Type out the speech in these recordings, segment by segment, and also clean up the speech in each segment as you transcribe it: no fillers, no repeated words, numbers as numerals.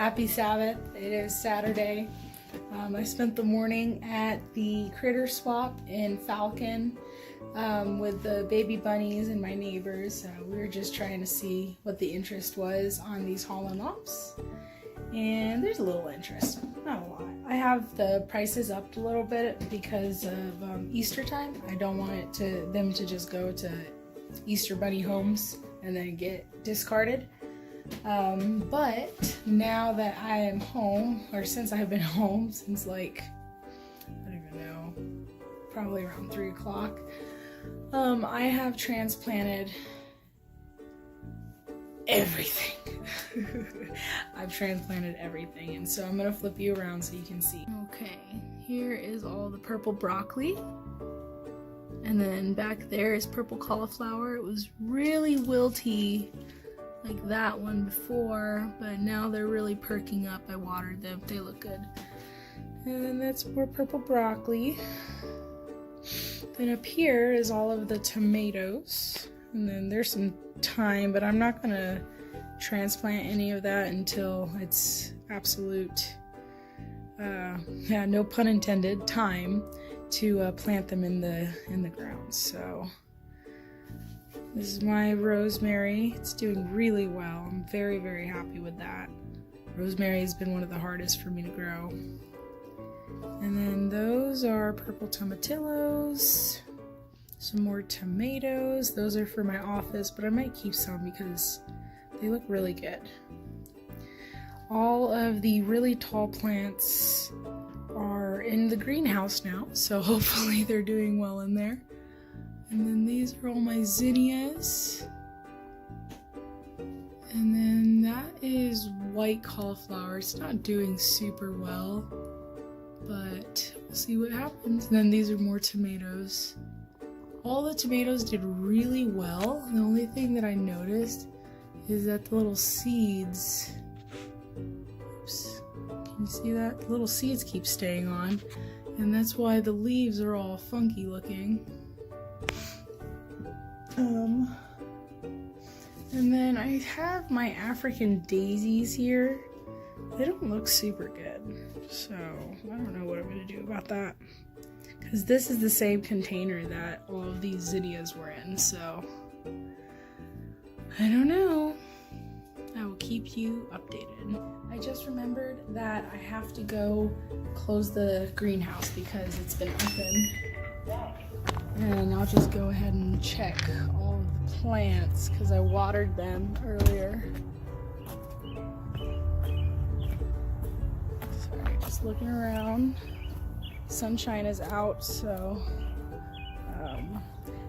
Happy Sabbath. It is Saturday. I spent the morning at the critter swap in Falcon with the baby bunnies and my neighbors. We were just trying to see what the interest was on these hollow mops. And there's a little interest, not a lot. I have the prices up a little bit because of Easter time. I don't want them to just go to Easter bunny homes and then get discarded. But now that I am home, or since I've been home since like, I don't even know, probably around 3 o'clock, I have transplanted everything. I've transplanted everything, and so I'm gonna flip you around so you can see. Okay, here is all the purple broccoli, and then back there is purple cauliflower. It was really wilty like that one before, but now they're really perking up. I watered them, they look good. And then that's more purple broccoli. Then up here is all of the tomatoes, and then there's some thyme, but I'm not gonna transplant any of that until it's absolute, no pun intended, time to plant them in the ground. So this is my rosemary. It's doing really well. I'm very, very happy with that. Rosemary has been one of the hardest for me to grow. And then those are purple tomatillos. Some more tomatoes. Those are for my office, but I might keep some because they look really good. All of the really tall plants are in the greenhouse now, so hopefully they're doing well in there. And then these are all my zinnias. And then that is white cauliflower. It's not doing super well, but we'll see what happens. And then these are more tomatoes. All the tomatoes did really well. The only thing that I noticed is that the little seeds, oops, can you see that? The little seeds keep staying on, and that's why the leaves are all funky looking. And then I have my African daisies here. They don't look super good, so I don't know what I'm going to do about that. Because this is the same container that all of these zinnias were in, so I don't know. I will keep you updated. I just remembered that I have to go close the greenhouse because it's been open. And I'll just go ahead and check all of the plants because I watered them earlier. Sorry, just looking around. Sunshine is out, so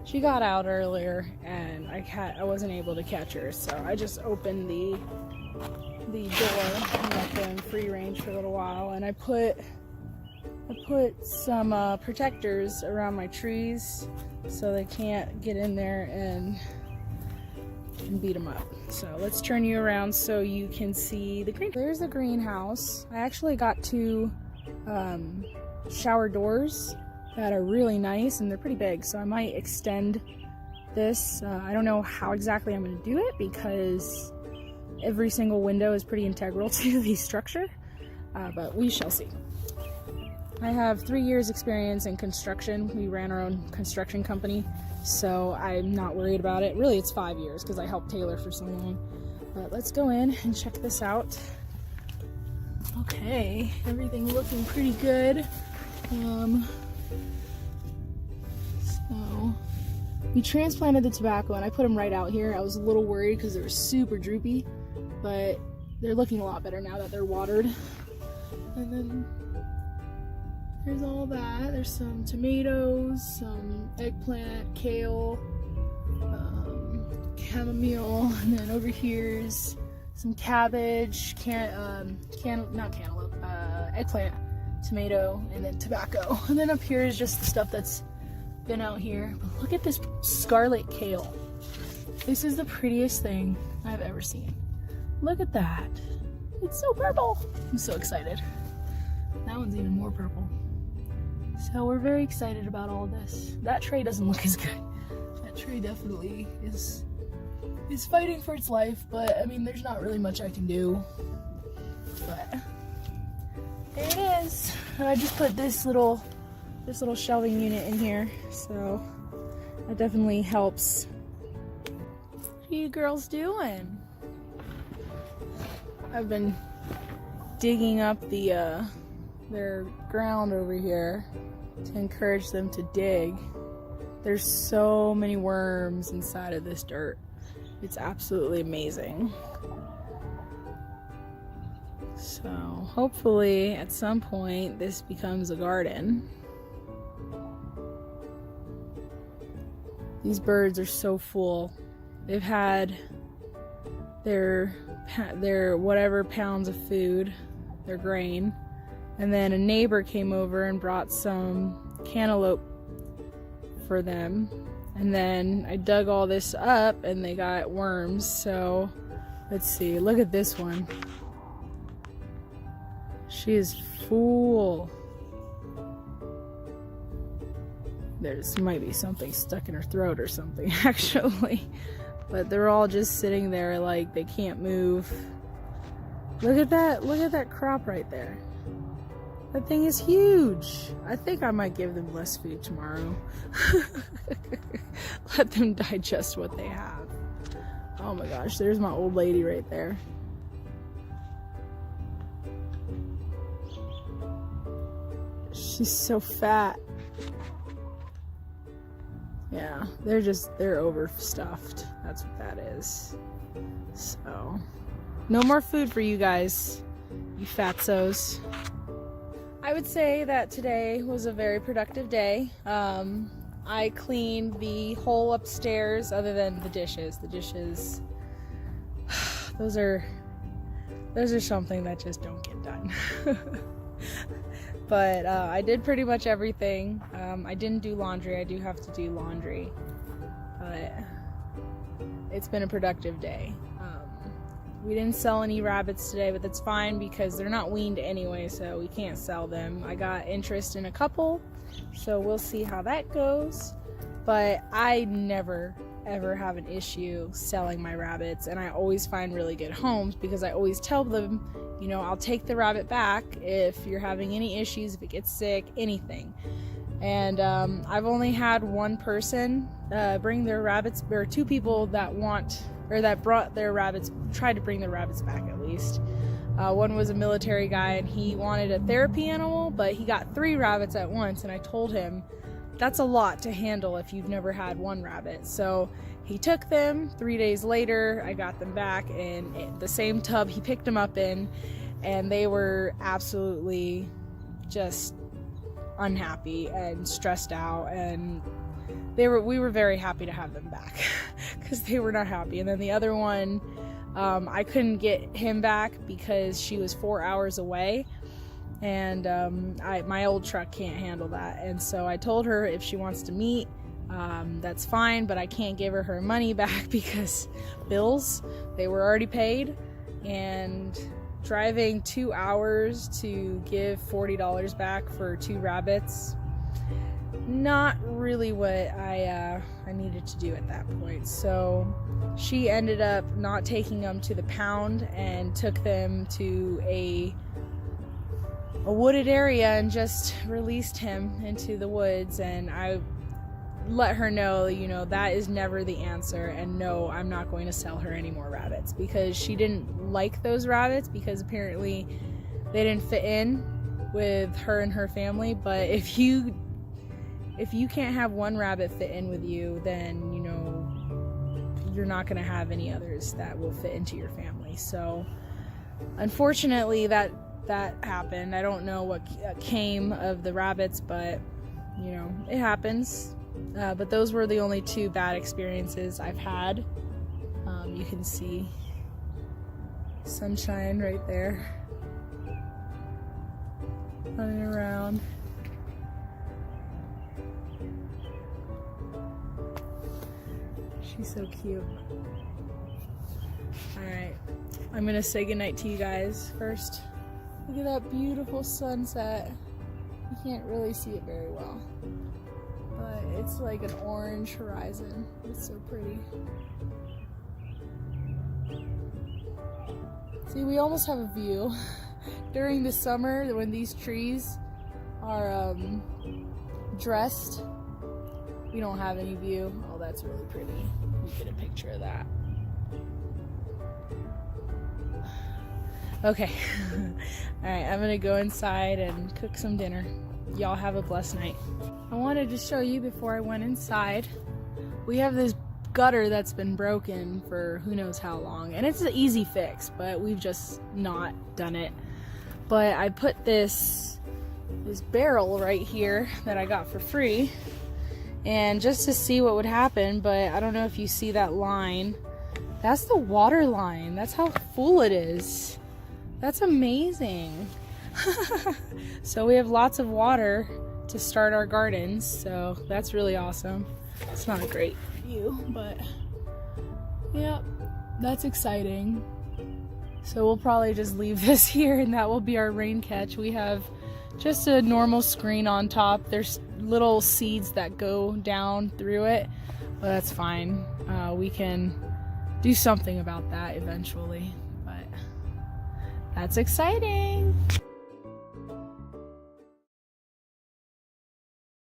she got out earlier and I wasn't able to catch her, so I just opened the door and left her in free range for a little while. And I put some protectors around my trees so they can't get in there and beat them up. So let's turn you around so you can see the green. There's the greenhouse. I actually got two shower doors that are really nice and they're pretty big, so I might extend this. I don't know how exactly I'm going to do it because every single window is pretty integral to the structure, but we shall see. I have 3 years experience in construction. We ran our own construction company, so I'm not worried about it. Really, it's 5 years because I helped Taylor for so long. But let's go in and check this out. Okay, everything looking pretty good. So we transplanted the tobacco and I put them right out here. I was a little worried because they were super droopy, but they're looking a lot better now that they're watered. And then there's all that. There's some tomatoes, some eggplant, kale, chamomile, and then over here's some cabbage, not cantaloupe, eggplant, tomato, and then tobacco. And then up here is just the stuff that's been out here. But look at this scarlet kale. This is the prettiest thing I've ever seen. Look at that. It's so purple. I'm so excited. That one's even more purple. So we're very excited about all this. That tray doesn't look as good. That tree definitely is fighting for its life, but I mean, there's not really much I can do. But there it is. I just put this little shelving unit in here, so that definitely helps. What are you girls doing? I've been digging up their ground over here to encourage them to dig. There's so many worms inside of this dirt. It's absolutely amazing. So hopefully at some point this becomes a garden. These birds are so full. They've had their whatever pounds of food, their grain, and then a neighbor came over and brought some cantaloupe for them, and then I dug all this up and they got worms. So let's see, look at this one. She is full. There's might be something stuck in her throat or something actually, but they're all just sitting there like they can't move. Look at that crop right there. That thing is huge. I think I might give them less food tomorrow. Let them digest what they have. Oh my gosh, there's my old lady right there. She's so fat. Yeah, they're overstuffed. That's what that is. So, no more food for you guys, you fatsos. I would say that today was a very productive day. I cleaned the whole upstairs other than the dishes. The dishes, those are something that just don't get done. But I did pretty much everything. I didn't do laundry. I do have to do laundry. But it's been a productive day. We didn't sell any rabbits today, but that's fine because they're not weaned anyway, so we can't sell them. I got interest in a couple, so we'll see how that goes. But I never ever have an issue selling my rabbits, and I always find really good homes because I always tell them, you know, I'll take the rabbit back if you're having any issues, if it gets sick, anything. And I've only had one person bring their rabbits, or two people that brought their rabbits, tried to bring their rabbits back at least. One was a military guy and he wanted a therapy animal, but he got 3 rabbits at once, and I told him that's a lot to handle if you've never had one rabbit. So he took them. 3 days later I got them back in the same tub he picked them up in, and they were absolutely just unhappy and stressed out, and we were very happy to have them back because they were not happy. And then the other one, I couldn't get him back because she was 4 hours away, and my old truck can't handle that. And so I told her if she wants to meet, that's fine, but I can't give her money back because bills, they were already paid, and driving 2 hours to give $40 back for 2 rabbits, not really what I needed to do at that point. So she ended up not taking them to the pound and took them to a wooded area and just released him into the woods. And I let her know, you know, that is never the answer, and no, I'm not going to sell her any more rabbits, because she didn't like those rabbits because apparently they didn't fit in with her and her family. But if you can't have one rabbit fit in with you, then, you know, you're not going to have any others that will fit into your family. So unfortunately that happened. I don't know what came of the rabbits, but you know, it happens. But those were the only 2 bad experiences I've had. You can see Sunshine right there running around. She's so cute. Alright, I'm gonna say goodnight to you guys first. Look at that beautiful sunset. You can't really see it very well, but it's like an orange horizon. It's so pretty. See, we almost have a view. during the summer when these trees are dressed. We don't have any view. Oh, that's really pretty. You get a picture of that. Okay. Alright, I'm gonna go inside and cook some dinner. Y'all have a blessed night. I wanted to show you before I went inside. We have this gutter that's been broken for who knows how long, and it's an easy fix, but we've just not done it. But I put this barrel right here that I got for free, and just to see what would happen. But I don't know if you see that line. That's the water line. That's how full it is. That's amazing. So we have lots of water to start our gardens, so that's really awesome. It's not a great view, but yeah, that's exciting. So we'll probably just leave this here, and that will be our rain catch. We have just a normal screen on top. There's little seeds that go down through it, but that's fine. We can do something about that eventually, but that's exciting.